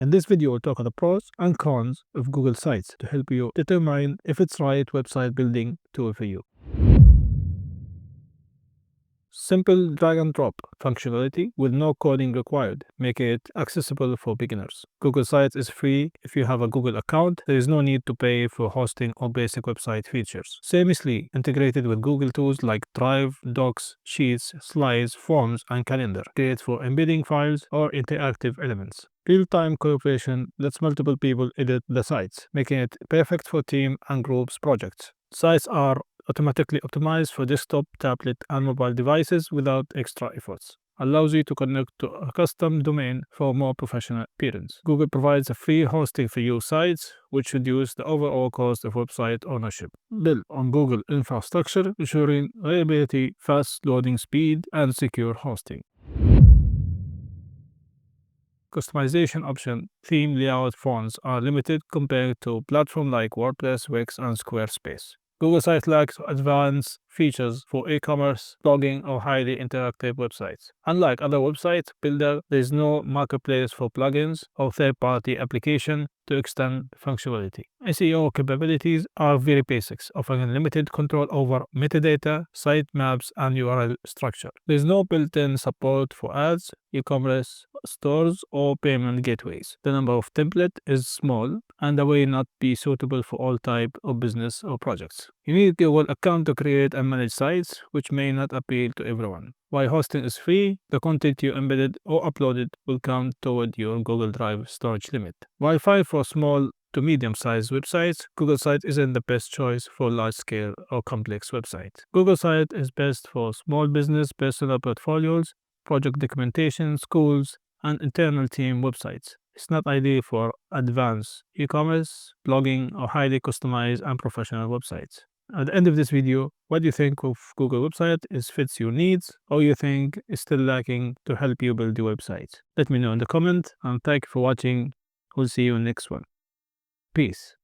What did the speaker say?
In this video, we'll talk about the pros and cons of Google Sites to help you determine if it's right website building tool for you. Simple drag and drop functionality with no coding required, making it accessible for beginners. Google Sites is free if you have a Google account. There is no need to pay for hosting or basic website features. Seamlessly integrated with Google tools like Drive, Docs, Sheets, Slides, Forms, and Calendar. Great for embedding files or interactive elements. Real-time collaboration lets multiple people edit the sites, making it perfect for team and groups projects. Sites are automatically optimized for desktop, tablet, and mobile devices without extra efforts. Allows you to connect to a custom domain for more professional appearance. Google provides a free hosting for your sites, which reduces the overall cost of website ownership. Built on Google infrastructure, ensuring reliability, fast loading speed, and secure hosting. Customization option, theme layout fonts are limited compared to platforms like WordPress, Wix, and Squarespace. Google Sites lacks advanced features for e-commerce, blogging, or highly interactive websites. Unlike other website builder, there is no marketplace for plugins or third-party application to extend functionality. SEO capabilities are very basic, offering limited control over metadata, site maps, and URL structure. There is no built-in support for ads, e-commerce stores, or payment gateways. The number of templates is small and may not be suitable for all type of business or projects. You need a Google account to create and manage sites, which may not appeal to everyone. While hosting is free, the content you embedded or uploaded will count toward your Google Drive storage limit. While fine for small to medium-sized websites, Google Sites isn't the best choice for large-scale or complex websites. Google Sites is best for small business, personal portfolios, project documentation, schools, and internal team websites. It's not ideal for advanced e-commerce, blogging, or highly customized and professional websites. At the end of this video, what do you think of Google website is fits your needs or you think is still lacking to help you build your website? Let me know in the comment and thank you for watching. We'll see you in the next one. Peace.